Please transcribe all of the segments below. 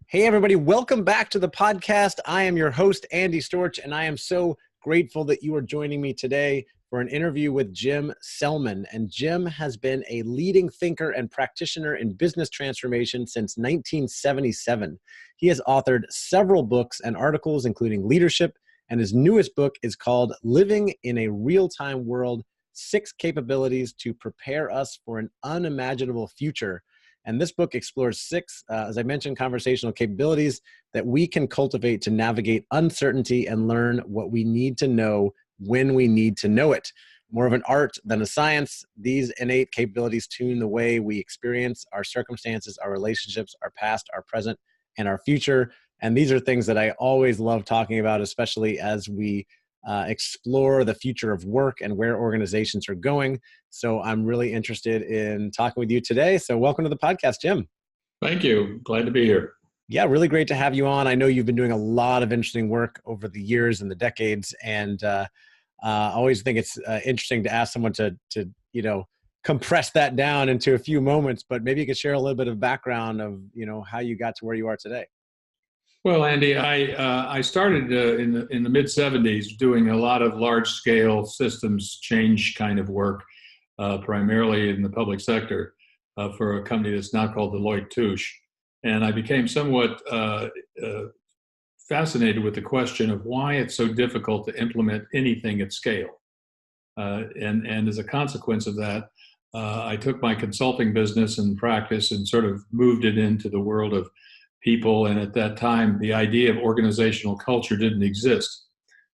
Hey, everybody. Welcome back to the podcast. I am your host, Andy Storch, and I am so grateful that you are joining me today for an interview with Jim Selman. And Jim has been a leading thinker and practitioner in business transformation since 1977. He has authored several books and articles, including Leadership, and his newest book is called Living in a Real-Time World: 6 Capabilities to Prepare Us for an Unimaginable Future. And this book explores 6, as I mentioned, conversational capabilities that we can cultivate to navigate uncertainty and learn what we need to know when we need to know it. More of an art than a science, these innate capabilities tune the way we experience our circumstances, our relationships, our past, our present, and our future. And these are things that I always love talking about, especially as we explore the future of work and where organizations are going. So I'm really interested in talking with you today. So welcome to the podcast, Jim. Thank you. Glad to be here. Yeah, really great to have you on. I know you've been doing a lot of interesting work over the years and the decades, and I always think it's interesting to ask someone to compress that down into a few moments. But maybe you could share a little bit of background of how you got to where you are today. Well, Andy, I started in the mid '70s doing a lot of large scale systems change kind of work, primarily in the public sector, for a company that's now called Deloitte Touche. And I became somewhat fascinated with the question of why it's so difficult to implement anything at scale. And as a consequence of that, I took my consulting business and practice and sort of moved it into the world of people. And at that time, the idea of organizational culture didn't exist.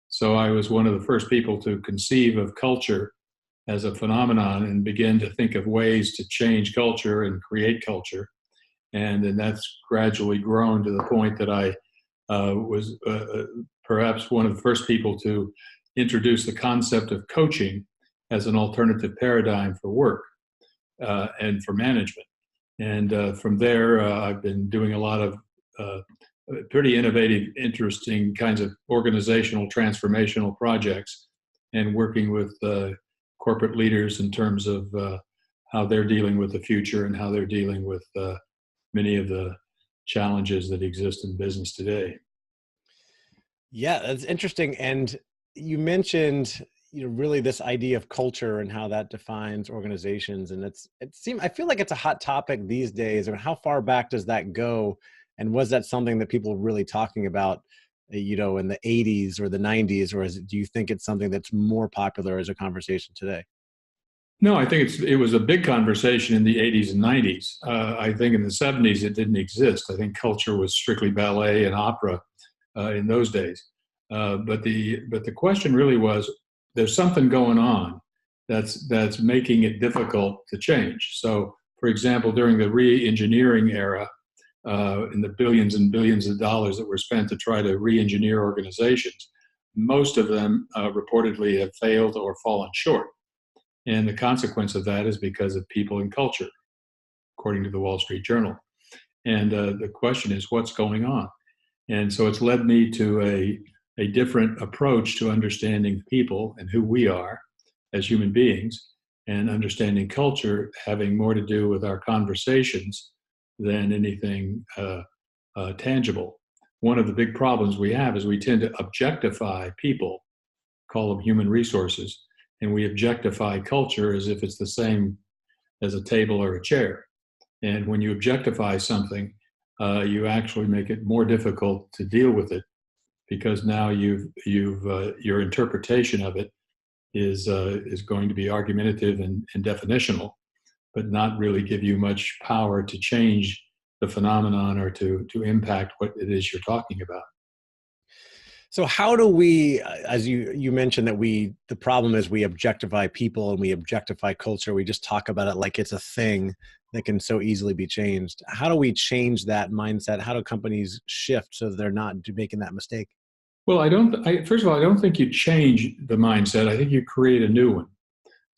So I was one of the first people to conceive of culture as a phenomenon and begin to think of ways to change culture and create culture. And then that's gradually grown to the point that I was perhaps one of the first people to introduce the concept of coaching as an alternative paradigm for work and for management. And from there, I've been doing a lot of pretty innovative, interesting kinds of organizational transformational projects and working with corporate leaders in terms of how they're dealing with the future and how they're dealing with many of the challenges that exist in business today. Yeah, that's interesting. And you mentioned really this idea of culture and how that defines organizations. And I feel like it's a hot topic these days. I mean, how far back does that go? And was that something that people were really talking about, in the 80s or the 90s, or do you think it's something that's more popular as a conversation today? No, I think it was a big conversation in the 80s and 90s. I think in the 70s it didn't exist. I think culture was strictly ballet and opera in those days. But the question really was, there's something going on that's making it difficult to change. So, for example, during the re-engineering era, in the billions and billions of dollars that were spent to try to re-engineer organizations, most of them reportedly have failed or fallen short. And the consequence of that is because of people and culture, according to the Wall Street Journal. And the question is, what's going on? And so it's led me to a different approach to understanding people and who we are as human beings, and understanding culture having more to do with our conversations than anything tangible. One of the big problems we have is we tend to objectify people, call them human resources, and we objectify culture as if it's the same as a table or a chair. And when you objectify something, you actually make it more difficult to deal with it, because now your interpretation of it is going to be argumentative and definitional, but not really give you much power to change the phenomenon or to impact what it is you're talking about. So how do we, as you mentioned, that the problem is we objectify people and we objectify culture. We just talk about it like it's a thing that can so easily be changed. How do we change that mindset? How do companies shift so that they're not making that mistake? Well, first of all, I don't think you change the mindset. I think you create a new one.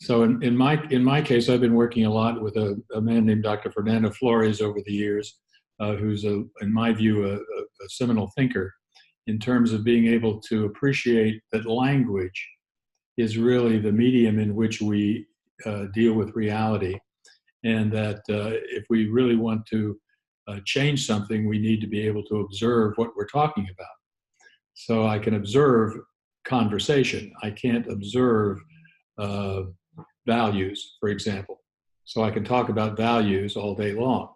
So in my case, I've been working a lot with a man named Dr. Fernando Flores over the years, who's in my view, a seminal thinker, in terms of being able to appreciate that language is really the medium in which we deal with reality. And that if we really want to change something, we need to be able to observe what we're talking about. So I can observe conversation. I can't observe values, for example. So I can talk about values all day long,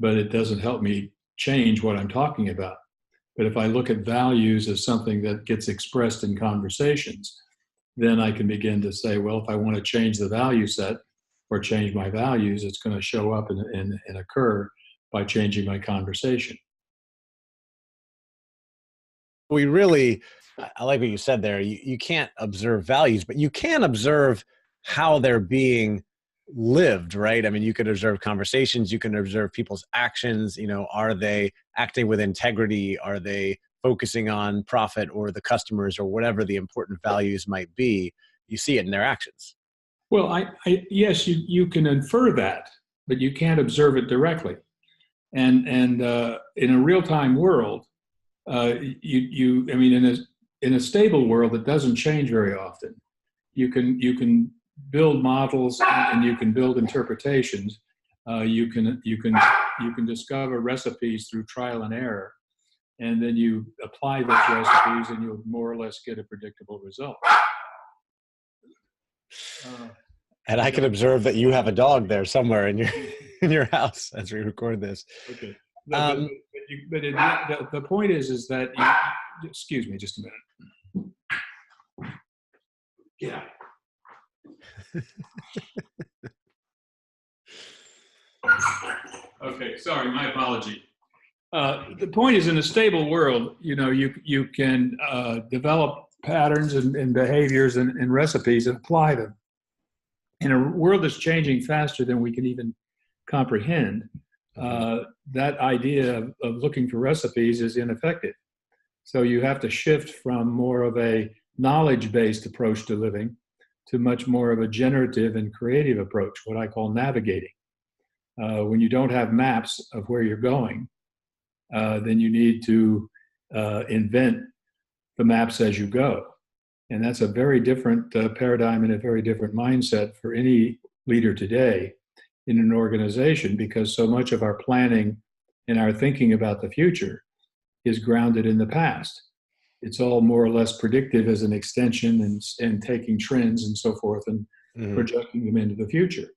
but it doesn't help me change what I'm talking about. But if I look at values as something that gets expressed in conversations, then I can begin to say, well, if I want to change the value set or change my values, it's going to show up and occur by changing my conversation. We really, I like what you said there. You can't observe values, but you can observe how they're being lived, right? I mean, you could observe conversations, you can observe people's actions. Are they acting with integrity? Are they focusing on profit or the customers or whatever the important values might be? You see it in their actions. Well, yes, you can infer that, but you can't observe it directly. And in a real-time world, in a stable world that doesn't change very often, you can build models and you can build interpretations. You can discover recipes through trial and error, and then you apply those recipes, and you'll more or less get a predictable result. And I can observe that you have a dog there somewhere in your house as we record this. Okay. The point is that excuse me just a minute. Yeah. Okay, sorry, my apology. The point is, in a stable world, you can develop patterns and behaviors and recipes and apply them. In a world that's changing faster than we can even comprehend, that idea of looking for recipes is ineffective. So you have to shift from more of a knowledge-based approach to living to much more of a generative and creative approach, what I call navigating. When you don't have maps of where you're going, then you need to invent the maps as you go. And that's a very different paradigm and a very different mindset for any leader today in an organization, because so much of our planning and our thinking about the future is grounded in the past. It's all more or less predictive as an extension and taking trends and so forth and projecting them into the future.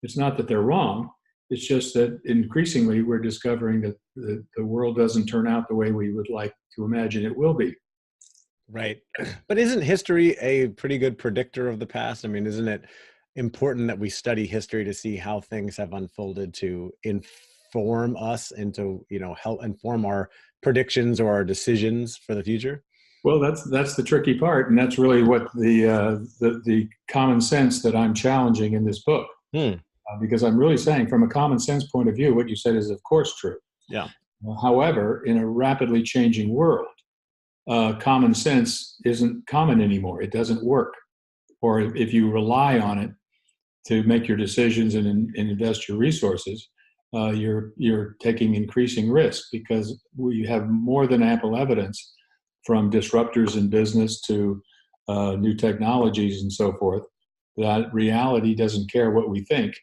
It's not that they're wrong. It's just that increasingly we're discovering that the world doesn't turn out the way we would like to imagine it will be. Right. But isn't history a pretty good predictor of the past? I mean, isn't it important that we study history to see how things have unfolded to inform us and to, help inform our predictions or our decisions for the future? Well, that's the tricky part, and that's really what the common sense that I'm challenging in this book. Because I'm really saying, from a common sense point of view, what you said is of course true. Yeah. However, in a rapidly changing world, common sense isn't common anymore. It doesn't work. Or if you rely on it to make your decisions and invest your resources, you're taking increasing risk, because we have more than ample evidence from disruptors in business to new technologies and so forth, that reality doesn't care what we think,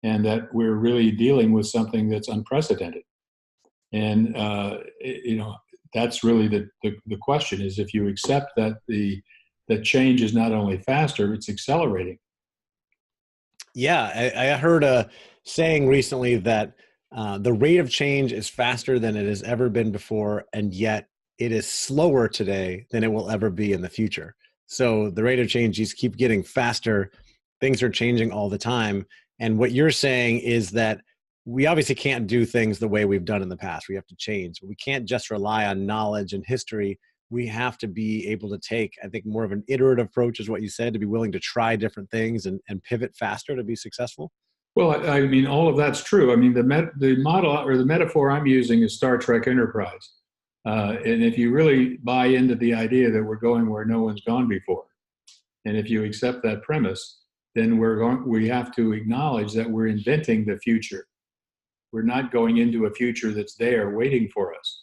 and that we're really dealing with something that's unprecedented. And that's really the question, is if you accept that that change is not only faster, it's accelerating. Yeah, I heard a saying recently that the rate of change is faster than it has ever been before, and yet it is slower today than it will ever be in the future. So the rate of change just keep getting faster. Things are changing all the time. And what you're saying is that we obviously can't do things the way we've done in the past. We have to change. We can't just rely on knowledge and history. We have to be able to take, I think, more of an iterative approach, is what you said, to be willing to try different things and pivot faster to be successful. Well, I mean, all of that's true. I mean, the model or the metaphor I'm using is Star Trek Enterprise. And if you really buy into the idea that we're going where no one's gone before, and if you accept that premise, then we have to acknowledge that we're inventing the future. We're not going into a future that's there waiting for us.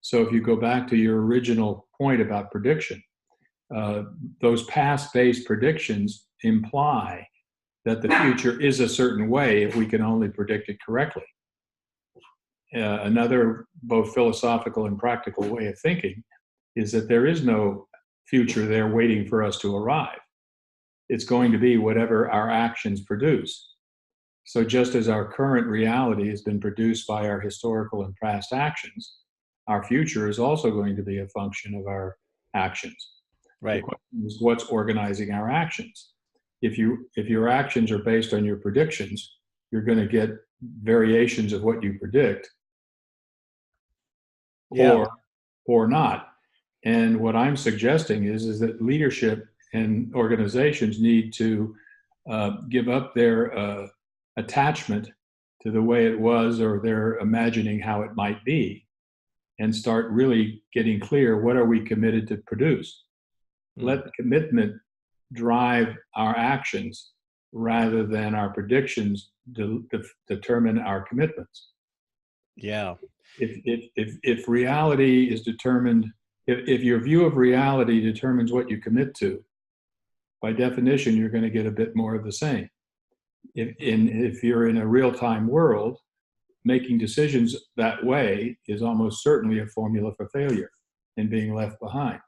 So if you go back to your original point about prediction, those past-based predictions imply that the future is a certain way if we can only predict it correctly. Another both philosophical and practical way of thinking is that there is no future there waiting for us to arrive. It's going to be whatever our actions produce. So just as our current reality has been produced by our historical and past actions, our future is also going to be a function of our actions. The Right. question is what's organizing our actions. If your actions are based on your predictions, you're going to get variations of what you predict, Yeah. or not. And what I'm suggesting is that leadership and organizations need to give up their attachment to the way it was or their imagining how it might be, and start really getting clear, what are we committed to produce? Let commitment drive our actions rather than our predictions determine our commitments. Yeah. If reality is determined, if your view of reality determines what you commit to, by definition, you're going to get a bit more of the same. If you're in a real-time world, making decisions that way is almost certainly a formula for failure and being left behind.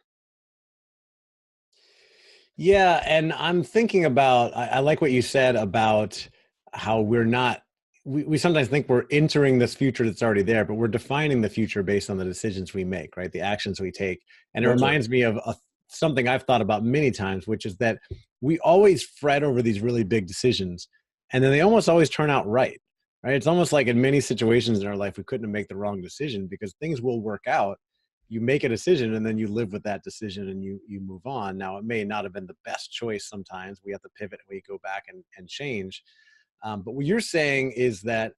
Yeah, and I'm thinking about, I like what you said about how we sometimes think we're entering this future that's already there, but we're defining the future based on the decisions we make, right? The actions we take. And it That's right. reminds me of something I've thought about many times, which is that we always fret over these really big decisions, and then they almost always turn out right, right? It's almost like in many situations in our life, we couldn't make the wrong decision because things will work out. You make a decision and then you live with that decision and you move on. Now, it may not have been the best choice. Sometimes we have to pivot and we go back and change. But what you're saying is that,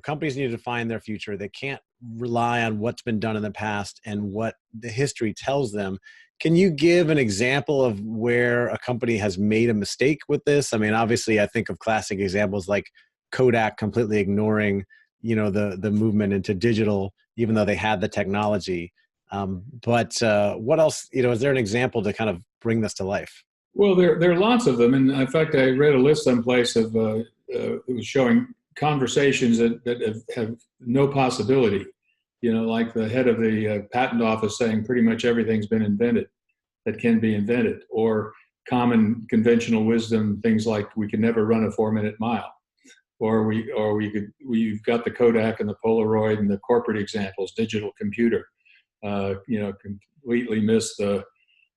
companies need to define their future. They can't rely on what's been done in the past and what the history tells them. Can you give an example of where a company has made a mistake with this? I mean, obviously, I think of classic examples like Kodak completely ignoring, the movement into digital, even though they had the technology. But what else, is there an example to kind of bring this to life? Well, there are lots of them. And in fact, I read a list someplace of it was showing conversations that have no possibility. Like the head of the patent office saying pretty much everything's been invented that can be invented, or common conventional wisdom, things like we can never run a 4-minute mile, or we've got the Kodak and the Polaroid and the corporate examples, digital computer, completely missed the,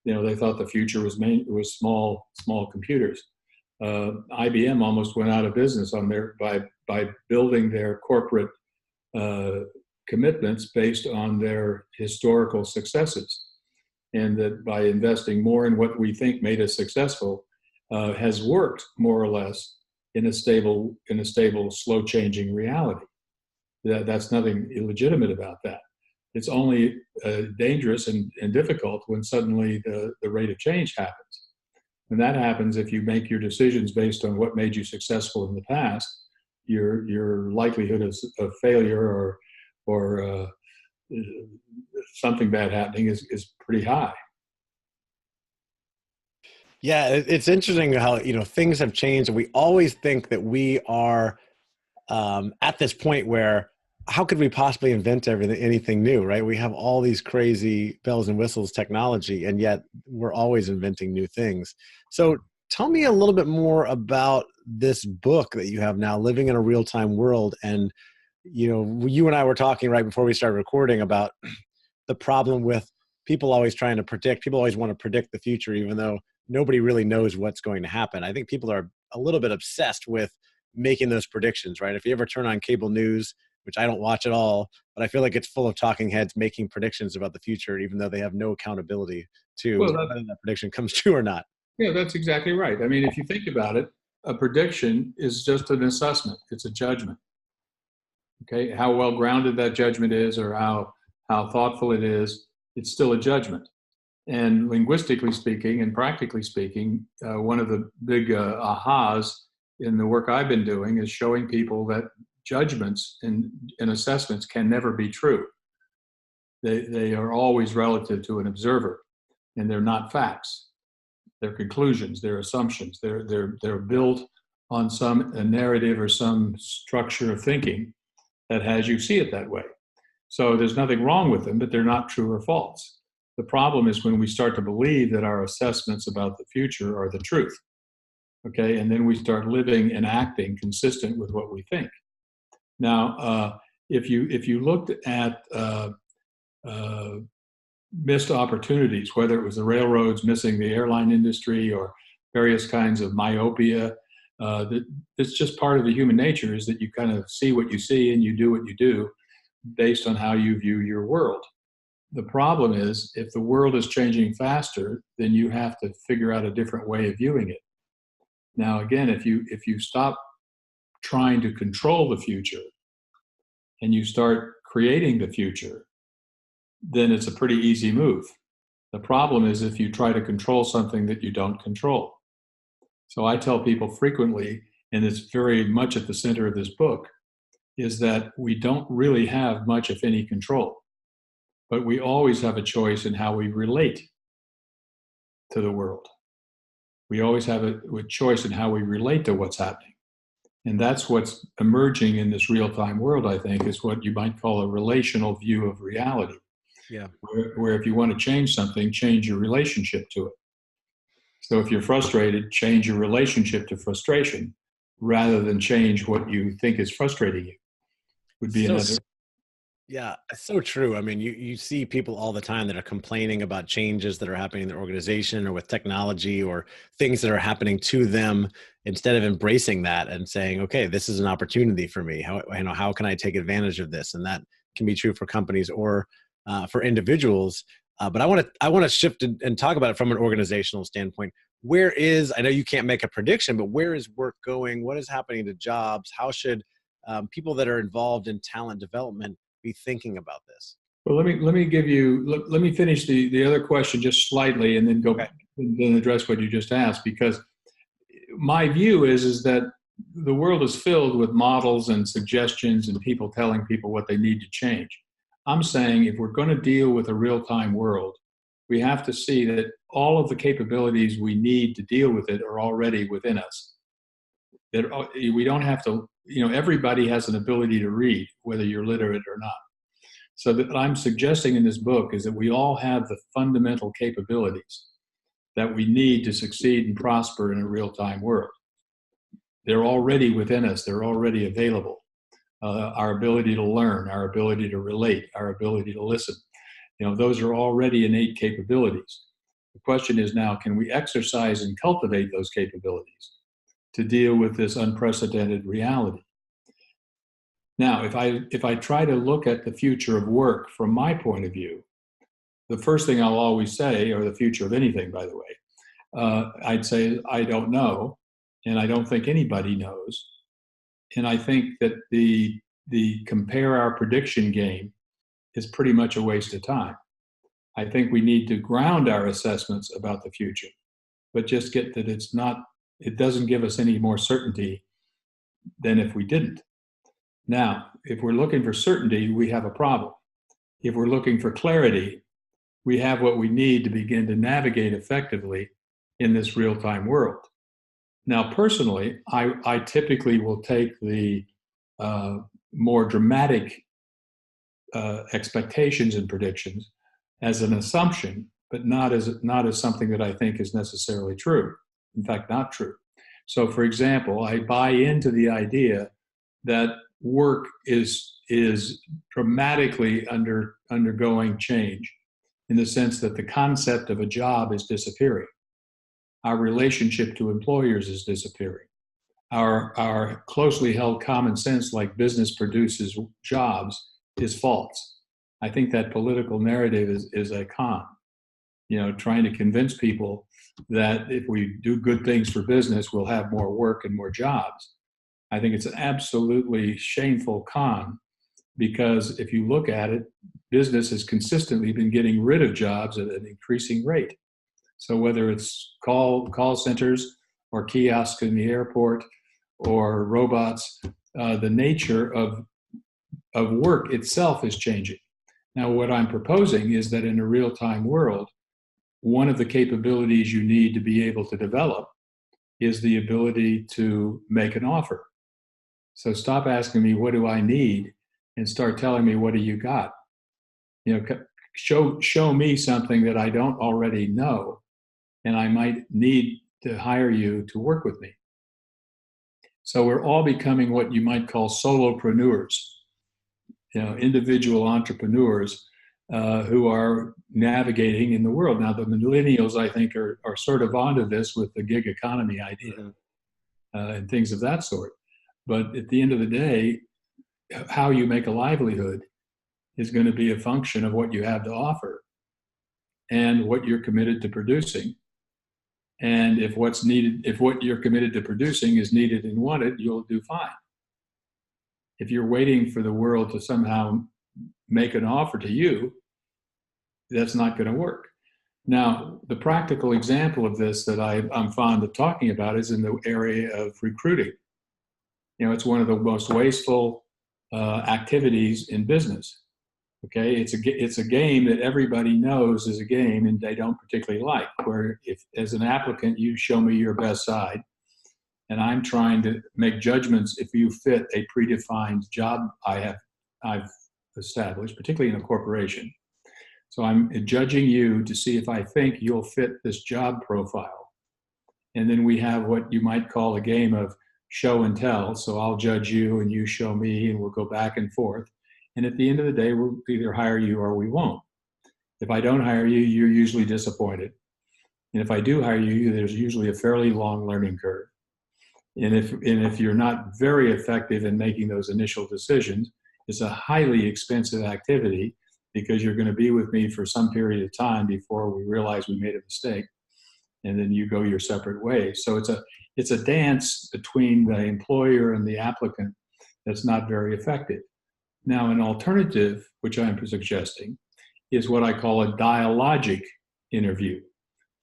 they thought the future was small computers. IBM almost went out of business by building their corporate commitments based on their historical successes, and that by investing more in what we think made us successful has worked more or less in a stable, slow changing reality. That's nothing illegitimate about that. It's only dangerous and difficult when suddenly the rate of change happens. And that happens if you make your decisions based on what made you successful in the past. Your likelihood of failure or something bad happening is pretty high. Yeah, it's interesting how, things have changed, and we always think that we are at this point where how could we possibly invent anything new, right? We have all these crazy bells and whistles technology, and yet we're always inventing new things. So tell me a little bit more about this book that you have now, Living in a Real-Time World. And, you and I were talking right before we started recording about the problem with people always trying to predict. People always want to predict the future, even though nobody really knows what's going to happen. I think people are a little bit obsessed with making those predictions, right? If you ever turn on cable news, which I don't watch at all, but I feel like it's full of talking heads making predictions about the future, even though they have no accountability to Well, whether that prediction comes true or not. yeah, that's exactly right. I mean, if you think about it, a prediction is just an assessment. It's a judgment. Okay, how well grounded that judgment is, or how thoughtful it is, it's still a judgment. And linguistically speaking and practically speaking, one of the big ahas in the work I've been doing is showing people that judgments and assessments can never be true. They are always relative to an observer, and they're not facts. They're conclusions, they're assumptions. They're built on some narrative or some structure of thinking that has you see it that way. So there's nothing wrong with them, but they're not true or false. The problem is when we start to believe that our assessments about the future are the truth, okay? And then we start living and acting consistent with what we think. Now, if you looked at missed opportunities, whether it was the railroads missing the airline industry or various kinds of myopia, it's just part of the human nature is that you kind of see what you see and you do what you do based on how you view your world. The problem is if the world is changing faster, then you have to figure out a different way of viewing it. Now, again, if you stop trying to control the future and you start creating the future, then it's a pretty easy move. The problem is if you try to control something that you don't control. So I tell people frequently, and it's very much at the center of this book, is that we don't really have much, if any, control. But we always have a choice in how we relate to the world. We always have a choice in how we relate to what's happening. And that's what's emerging in this real-time world, I think, is what you might call a relational view of reality. Yeah. Where if you want to change something, change your relationship to it. So if you're frustrated, change your relationship to frustration rather than change what you think is frustrating you. Would be another. Yeah, it's so true. I mean, you see people all the time that are complaining about changes that are happening in their organization or with technology or things that are happening to them instead of embracing that and saying, okay, this is an opportunity for me. How can I take advantage of this? And that can be true for companies or for individuals. But I want to shift and talk about it from an organizational standpoint. I know you can't make a prediction, but where is work going? What is happening to jobs? How should people that are involved in talent development be thinking about this? Well, let me finish the other question just slightly and then Okay. then address what you just asked, because my view is that the world is filled with models and suggestions and people telling people what they need to change. I'm saying if we're going to deal with a real-time world, we have to see that all of the capabilities we need to deal with it are already within us. That we don't have to, everybody has an ability to read, whether you're literate or not. So that I'm suggesting in this book is that we all have the fundamental capabilities that we need to succeed and prosper in a real-time world. They're already within us. They're already available. Our ability to learn, our ability to relate, our ability to listen. Those are already innate capabilities. The question is now, can we exercise and cultivate those capabilities to deal with this unprecedented reality? Now, if I try to look at the future of work from my point of view, the first thing I'll always say, or the future of anything, by the way, I'd say I don't know, and I don't think anybody knows. And I think that the compare our prediction game is pretty much a waste of time. I think we need to ground our assessments about the future, but just get that it doesn't give us any more certainty than if we didn't. Now, if we're looking for certainty, we have a problem. If we're looking for clarity, we have what we need to begin to navigate effectively in this real-time world. Now, personally, I typically will take the more dramatic expectations and predictions as an assumption, but not as something that I think is necessarily true. In fact, not true. So, for example, I buy into the idea that work is dramatically undergoing change in the sense that the concept of a job is disappearing. Our relationship to employers is disappearing. Our closely held common sense, like business produces jobs, is false. I think that political narrative is a con. Trying to convince people that if we do good things for business, we'll have more work and more jobs. I think it's an absolutely shameful con, because if you look at it, business has consistently been getting rid of jobs at an increasing rate. So whether it's call centers or kiosks in the airport or robots, the nature of work itself is changing. Now, what I'm proposing is that in a real-time world, one of the capabilities you need to be able to develop is the ability to make an offer. So stop asking me, what do I need? and start telling me, what do you got? Show me something that I don't already know, and I might need to hire you to work with me. So we're all becoming what you might call solopreneurs, individual entrepreneurs who are navigating in the world. Now, the millennials, I think, are sort of onto this with the gig economy idea and things of that sort. But at the end of the day, how you make a livelihood is going to be a function of what you have to offer and what you're committed to producing. And if what you're committed to producing is needed and wanted, you'll do fine. If you're waiting for the world to somehow make an offer to you, that's not going to work. Now, the practical example of this that I'm fond of talking about is in the area of recruiting. It's one of the most wasteful activities in business. Okay, it's a game that everybody knows is a game and they don't particularly like, where if as an applicant you show me your best side and I'm trying to make judgments if you fit a predefined job I've established, particularly in a corporation. So I'm judging you to see if I think you'll fit this job profile. And then we have what you might call a game of show and tell. So I'll judge you and you show me and we'll go back and forth. And at the end of the day, we'll either hire you or we won't. If I don't hire you, you're usually disappointed. And if I do hire you, there's usually a fairly long learning curve. And if you're not very effective in making those initial decisions, it's a highly expensive activity because you're going to be with me for some period of time before we realize we made a mistake. And then you go your separate ways. So it's a dance between the employer and the applicant that's not very effective. Now, an alternative, which I'm suggesting, is what I call a dialogic interview,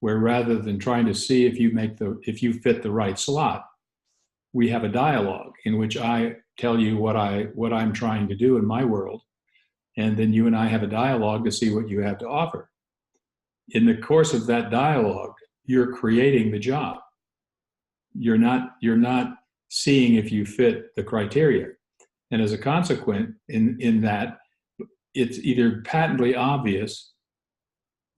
where rather than trying to see if you fit the right slot, we have a dialogue in which I tell you what I'm trying to do in my world, and then you and I have a dialogue to see what you have to offer. In the course of that dialogue, you're creating the job. You're not seeing if you fit the criteria. And as a consequence, in that, it's either patently obvious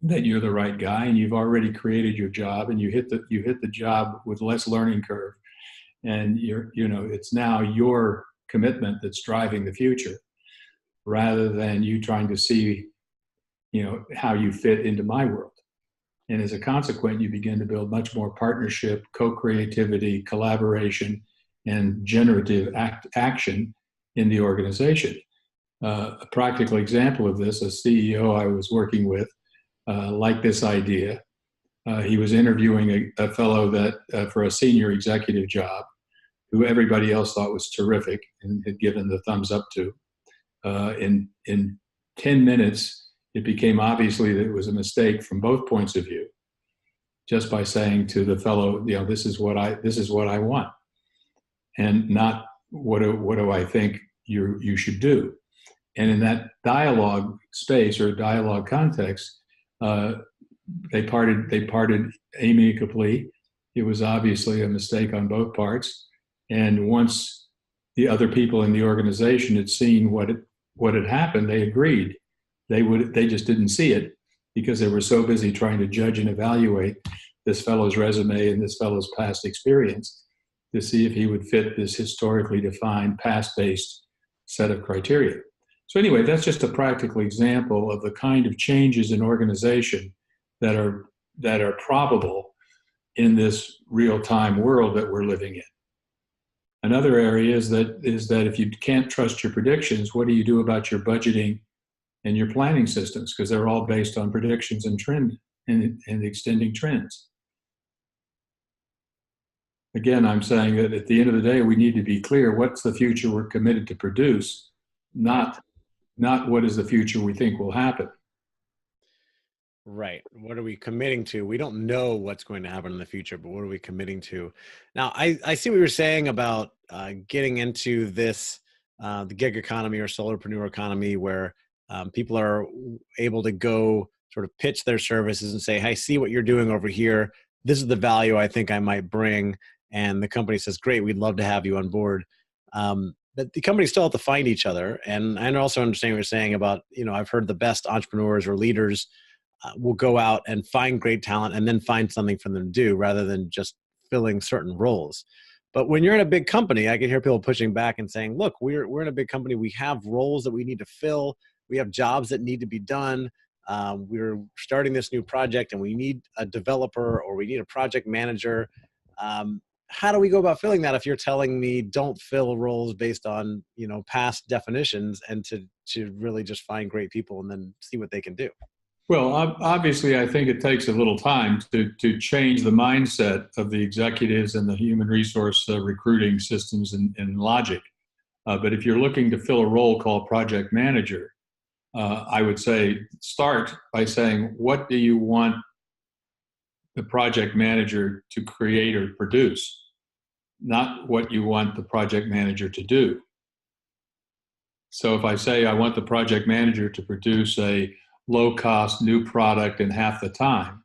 that you're the right guy and you've already created your job and you hit the job with less learning curve, and it's now your commitment that's driving the future, rather than you trying to see, how you fit into my world. And as a consequence, you begin to build much more partnership, co-creativity, collaboration, and generative action in the organization. A practical example of this, a CEO I was working with liked this idea. He was interviewing a fellow that for a senior executive job, who everybody else thought was terrific and had given the thumbs up to. In 10 minutes, it became obviously that it was a mistake from both points of view, just by saying to the fellow, this is what I want, and not what do I think you should do. And in that dialogue space or dialogue context, they parted amicably. It was obviously a mistake on both parts. And once the other people in the organization had seen what had happened, they agreed. They just didn't see it because they were so busy trying to judge and evaluate this fellow's resume and this fellow's past experience to see if he would fit this historically defined past-based set of criteria. So anyway, that's just a practical example of the kind of changes in organization that are probable in this real-time world that we're living in. Another area is that if you can't trust your predictions, what do you do about your budgeting and your planning systems? Because they're all based on predictions and trend and extending trends. Again, I'm saying that at the end of the day, we need to be clear what's the future we're committed to produce, not what is the future we think will happen. Right. What are we committing to? We don't know what's going to happen in the future, but what are we committing to? Now, I see what you're saying about getting into this, the gig economy or solopreneur economy, where people are able to go sort of pitch their services and say, hey, I see what you're doing over here. This is the value I think I might bring. And the company says, great, we'd love to have you on board. but the companies still have to find each other. And I also understand what you're saying about, I've heard the best entrepreneurs or leaders will go out and find great talent and then find something for them to do rather than just filling certain roles. But when you're in a big company, I can hear people pushing back and saying, look, we're in a big company. We have roles that we need to fill. We have jobs that need to be done. We're starting this new project and we need a developer or we need a project manager. How do we go about filling that if you're telling me don't fill roles based on, past definitions and to really just find great people and then see what they can do? Well, obviously, I think it takes a little time to change the mindset of the executives and the human resource recruiting systems and logic. But if you're looking to fill a role called project manager, I would say start by saying, what do you want the project manager to create or produce, not what you want the project manager to do. So if I say I want the project manager to produce a low-cost new product in half the time,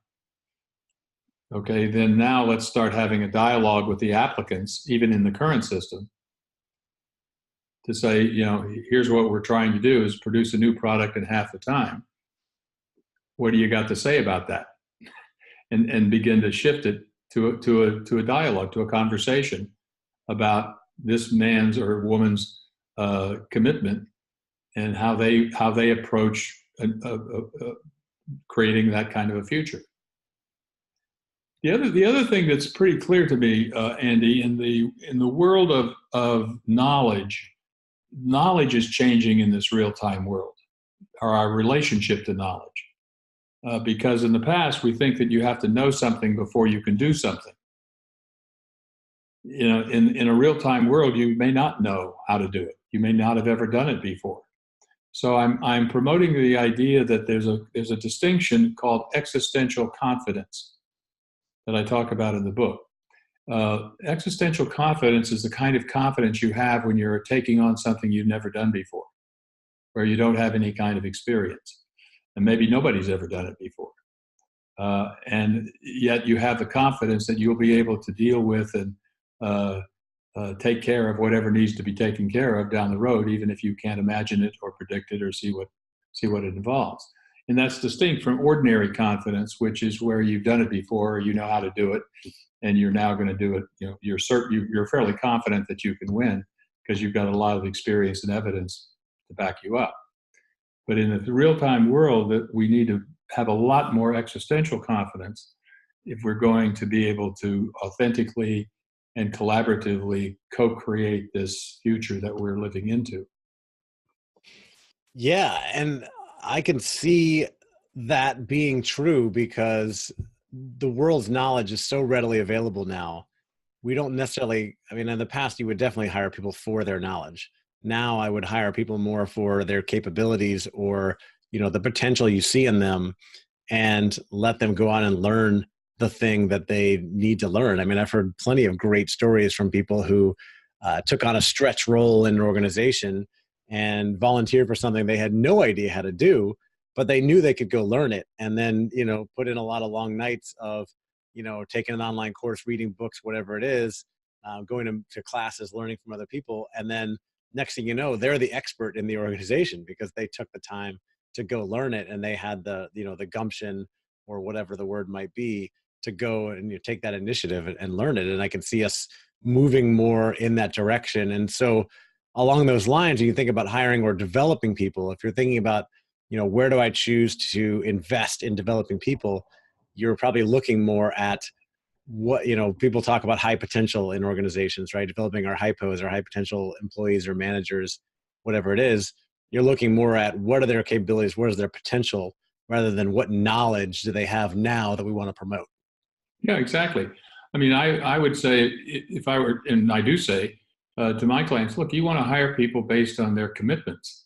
okay, then now let's start having a dialogue with the applicants, even in the current system, to say, here's what we're trying to do is produce a new product in half the time. What do you got to say about that? And begin to shift it to a dialogue, to a conversation about this man's or woman's commitment and how they approach creating that kind of a future. The other thing that's pretty clear to me, Andy, in the world of knowledge is changing in this real-time world, or our relationship to knowledge. Because in the past, we think that you have to know something before you can do something. In a real-time world, you may not know how to do it. You may not have ever done it before. So I'm promoting the idea that there's a distinction called existential confidence that I talk about in the book. Existential confidence is the kind of confidence you have when you're taking on something you've never done before, where you don't have any kind of experience. And maybe nobody's ever done it before. And yet you have the confidence that you'll be able to deal with and take care of whatever needs to be taken care of down the road, even if you can't imagine it or predict it or see what it involves. And that's distinct from ordinary confidence, which is where you've done it before, or you know how to do it, and you're now going to do it. You're fairly confident that you can win because you've got a lot of experience and evidence to back you up. But in the real-time world, that we need to have a lot more existential confidence if we're going to be able to authentically and collaboratively co-create this future that we're living into. Yeah, and I can see that being true because the world's knowledge is so readily available now. We don't necessarily, in the past, you would definitely hire people for their knowledge. Now I would hire people more for their capabilities or, the potential you see in them and let them go on and learn the thing that they need to learn. I've heard plenty of great stories from people who took on a stretch role in an organization and volunteered for something they had no idea how to do, but they knew they could go learn it. And then, put in a lot of long nights of, taking an online course, reading books, whatever it is, going to classes, learning from other people. And then next thing you know, they're the expert in the organization because they took the time to go learn it. And they had the gumption or whatever the word might be to go and take that initiative and learn it. And I can see us moving more in that direction. And so along those lines, when you think about hiring or developing people, if you're thinking about, where do I choose to invest in developing people, you're probably looking more at what, people talk about high potential in organizations, right? Developing our hypos or high potential employees or managers, whatever it is, you're looking more at what are their capabilities, what is their potential, rather than what knowledge do they have now that we want to promote. Yeah, exactly. I would say if I were, and I do say to my clients, look, you want to hire people based on their commitments,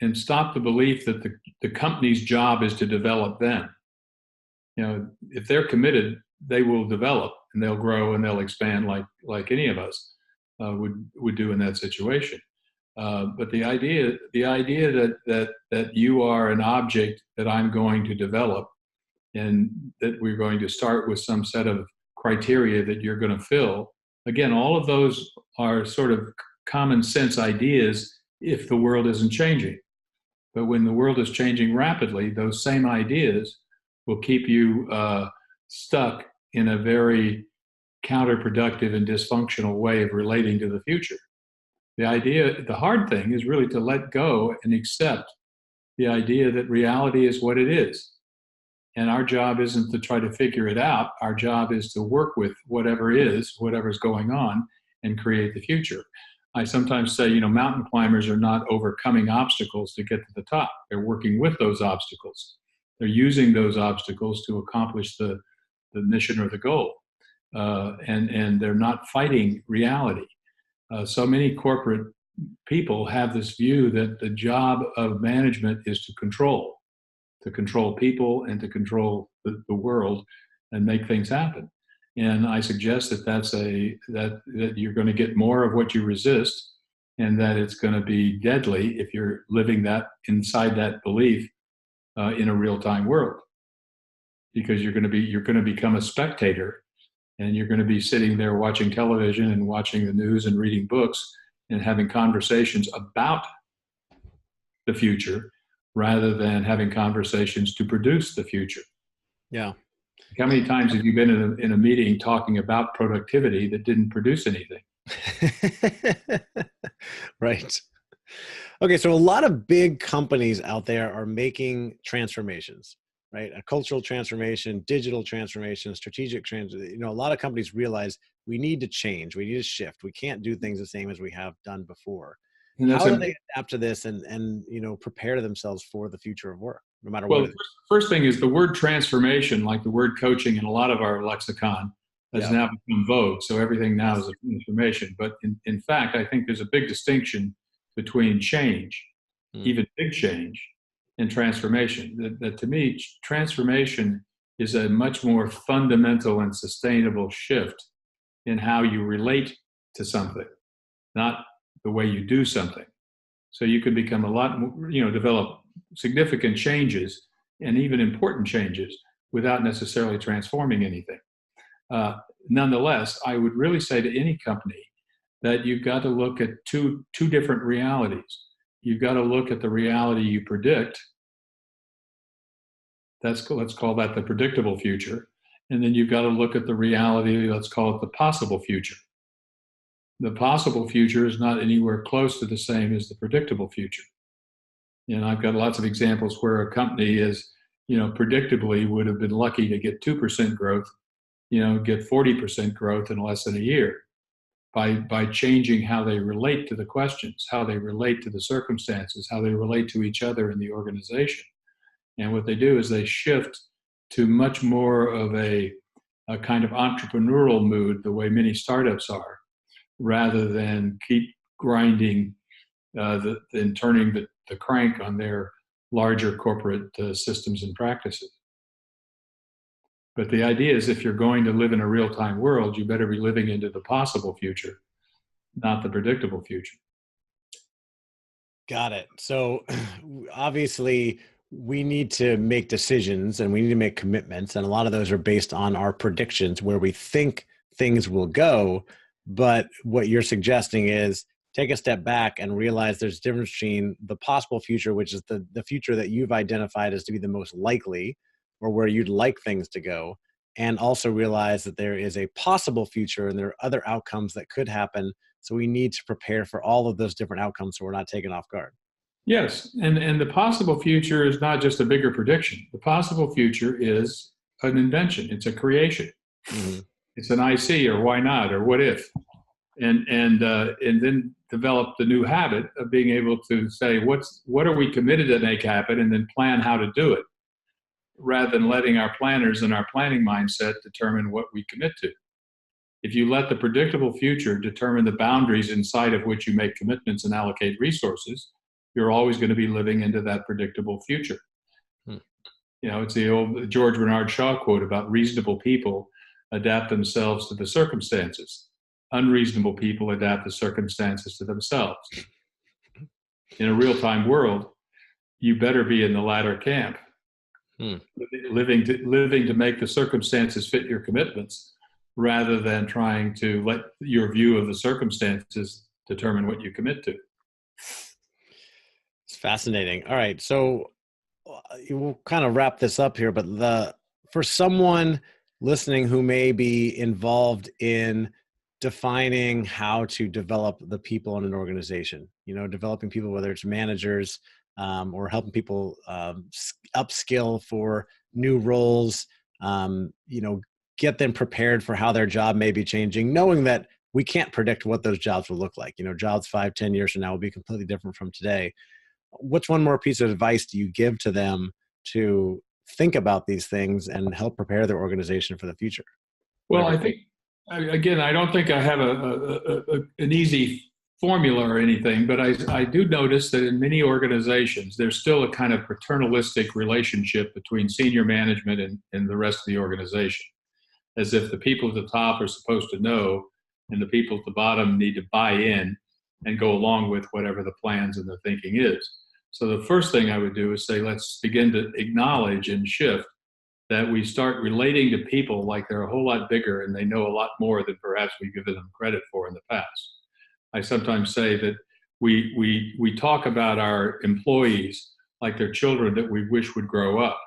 and stop the belief that the company's job is to develop them. If they're committed, they will develop and they'll grow and they'll expand like any of us would do in that situation. But the idea that you are an object that I'm going to develop, and that we're going to start with some set of criteria that you're going to fill, Again, all of those are sort of common sense ideas if the world isn't changing. But when the world is changing rapidly, those same ideas will keep you stuck in a very counterproductive and dysfunctional way of relating to the future. The hard thing is really to let go and accept the idea that reality is what it is. And our job isn't to try to figure it out. Our job is to work with whatever's going on, and create the future. I sometimes say, mountain climbers are not overcoming obstacles to get to the top. They're working with those obstacles. They're using those obstacles to accomplish the mission or the goal. And they're not fighting reality. So many corporate people have this view that the job of management is to control people and to control the world and make things happen. And I suggest that you're going to get more of what you resist, and that it's going to be deadly if you're living that inside that belief in a real-time world, because you're going to become a spectator, and you're going to be sitting there watching television and watching the news and reading books and having conversations about the future rather than having conversations to produce the future. Yeah. How many times have you been in a meeting talking about productivity that didn't produce anything? Right. Okay, so a lot of big companies out there are making transformations, right? A cultural transformation, digital transformation, strategic transformation. A lot of companies realize we need to change, we need to shift. We can't do things the same as we have done before. And How do they adapt to this and prepare themselves for the future of work, no matter what it is? First thing is the word transformation, like the word coaching in a lot of our lexicon, has now become vogue. So everything now is a transformation. But in fact, I think there's a big distinction between change, even big change, and transformation. That to me, transformation is a much more fundamental and sustainable shift in how you relate to something, not the way you do something. So you can become a lot more, develop significant changes and even important changes without necessarily transforming anything. Nonetheless, I would really say to any company that you've got to look at two different realities. You've got to look at the reality you predict. Let's call that the predictable future. And then you've got to look at the reality, let's call it the possible future. The possible future is not anywhere close to the same as the predictable future. And I've got lots of examples where a company is, predictably would have been lucky to get 2% growth, get 40% growth in less than a year by changing how they relate to the questions, how they relate to the circumstances, how they relate to each other in the organization. And what they do is they shift to much more of a kind of entrepreneurial mood, the way many startups are, rather than keep grinding and turning the crank on their larger corporate systems and practices. But the idea is, if you're going to live in a real-time world, you better be living into the possible future, not the predictable future. Got it. So obviously we need to make decisions and we need to make commitments. And a lot of those are based on our predictions, where we think things will go. But what you're suggesting is take a step back and realize there's a difference between the possible future, which is the future that you've identified as to be the most likely, or where you'd like things to go, and also realize that there is a possible future and there are other outcomes that could happen. So we need to prepare for all of those different outcomes so we're not taken off guard. Yes, and the possible future is not just a bigger prediction. The possible future is an invention. It's a creation. Mm-hmm. It's an IC, or why not, or what if, and then develop the new habit of being able to say what are we committed to make happen, and then plan how to do it, rather than letting our planners and our planning mindset determine what we commit to. If you let the predictable future determine the boundaries inside of which you make commitments and allocate resources, you're always going to be living into that predictable future. It's the old George Bernard Shaw quote about reasonable people adapt themselves to the circumstances. Unreasonable people adapt the circumstances to themselves. In a real-time world, you better be in the latter camp, living to make the circumstances fit your commitments, rather than trying to let your view of the circumstances determine what you commit to. It's fascinating. All right. So we'll kind of wrap this up here, but for someone listening who may be involved in defining how to develop the people in an organization, developing people, whether it's managers or helping people upskill for new roles, get them prepared for how their job may be changing, knowing that we can't predict what those jobs will look like. Jobs 5-10 years from now will be completely different from today. What's one more piece of advice do you give to them to think about these things and help prepare their organization for the future? Well, I think, again, I don't think I have an easy formula or anything, but I do notice that in many organizations, there's still a kind of paternalistic relationship between senior management and the rest of the organization, as if the people at the top are supposed to know and the people at the bottom need to buy in and go along with whatever the plans and the thinking is. So the first thing I would do is say, let's begin to acknowledge and shift that we start relating to people like they're a whole lot bigger and they know a lot more than perhaps we've given them credit for in the past. I sometimes say that we talk about our employees like they're children that we wish would grow up,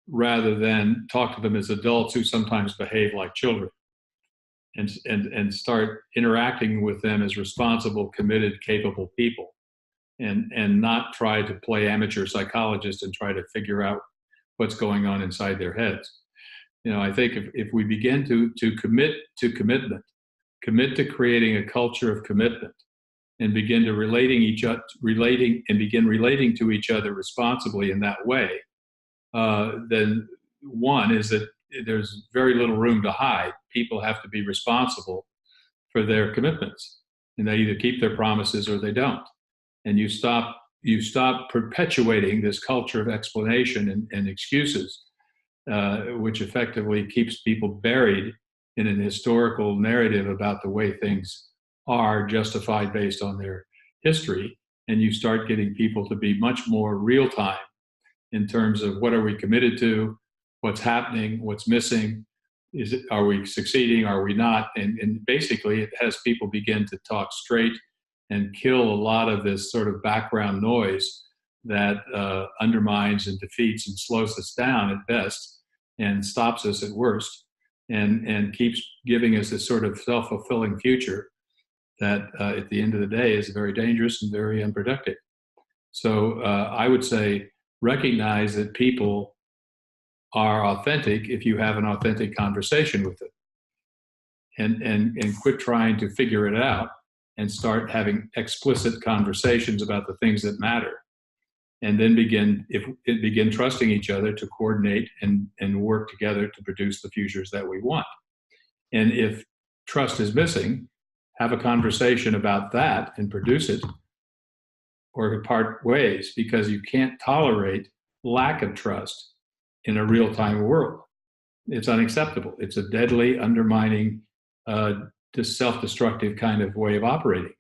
rather than talk to them as adults who sometimes behave like children, and start interacting with them as responsible, committed, capable people. And not try to play amateur psychologist and try to figure out what's going on inside their heads. I think if we begin to commit to commitment, commit to creating a culture of commitment, and begin to begin relating to each other responsibly in that way, then one is that there's very little room to hide. People have to be responsible for their commitments, and they either keep their promises or they don't. And you stop perpetuating this culture of explanation and excuses, which effectively keeps people buried in an historical narrative about the way things are, justified based on their history. And you start getting people to be much more real time in terms of what are we committed to, what's happening, what's missing, are we succeeding, are we not? And basically it has people begin to talk straight and kill a lot of this sort of background noise that undermines and defeats and slows us down at best and stops us at worst, and keeps giving us this sort of self-fulfilling future that at the end of the day is very dangerous and very unproductive. So I would say recognize that people are authentic if you have an authentic conversation with them, and quit trying to figure it out and start having explicit conversations about the things that matter. And then begin trusting each other to coordinate and work together to produce the futures that we want. And if trust is missing, have a conversation about that and produce it, or part ways, because you can't tolerate lack of trust in a real-time world. It's unacceptable. It's a deadly, undermining, self-destructive kind of way of operating.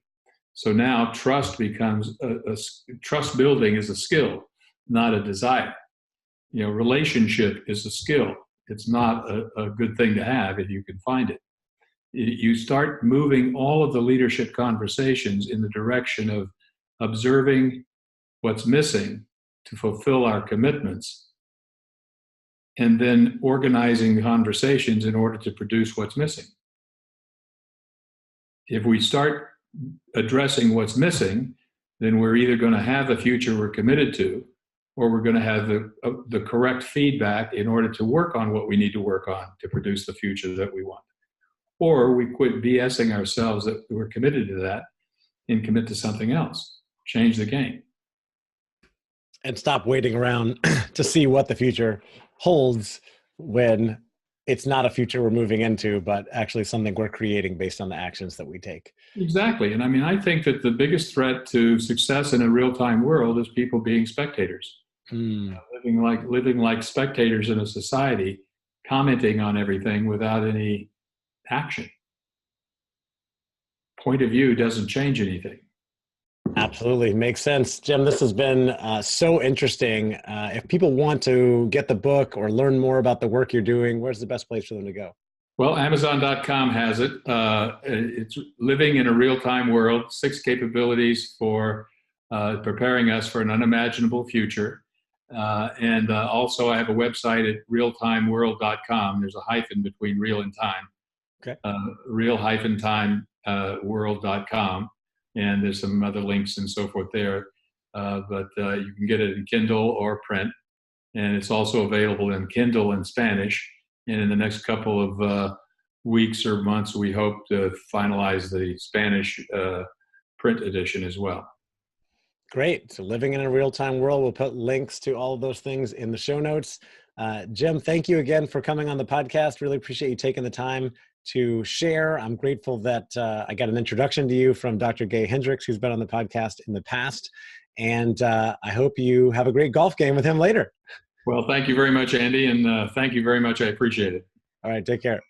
So now trust becomes trust building is a skill, not a desire. Relationship is a skill. It's not a good thing to have if you can find it. You start moving all of the leadership conversations in the direction of observing what's missing to fulfill our commitments, and then organizing conversations in order to produce what's missing. If we start addressing what's missing, then we're either going to have a future we're committed to, or we're going to have the correct feedback in order to work on what we need to work on to produce the future that we want. Or we quit BSing ourselves that we're committed to that and commit to something else. Change the game. And stop waiting around to see what the future holds when it's not a future we're moving into, but actually something we're creating based on the actions that we take. Exactly. And I think that the biggest threat to success in a real-time world is people being spectators. Living like spectators in a society, commenting on everything without any action. Point of view doesn't change anything. Absolutely. Makes sense. Jim, this has been so interesting. If people want to get the book or learn more about the work you're doing, where's the best place for them to go? Well, Amazon.com has it. It's living in a real-time world, 6 capabilities for preparing us for an unimaginable future. And also, I have a website at realtimeworld.com. There's a hyphen between real and time, Okay. real-time world.com. And there's some other links and so forth there. But you can get it in Kindle or print. And it's also available in Kindle in Spanish. And in the next couple of weeks or months, we hope to finalize the Spanish print edition as well. Great. So living in a real-time world, we'll put links to all of those things in the show notes. Jim, thank you again for coming on the podcast. Really appreciate you taking the time to share. I'm grateful that I got an introduction to you from Dr. Gay Hendricks, who's been on the podcast in the past. And I hope you have a great golf game with him later. Well, thank you very much, Andy, and thank you very much. I appreciate it. All right, take care.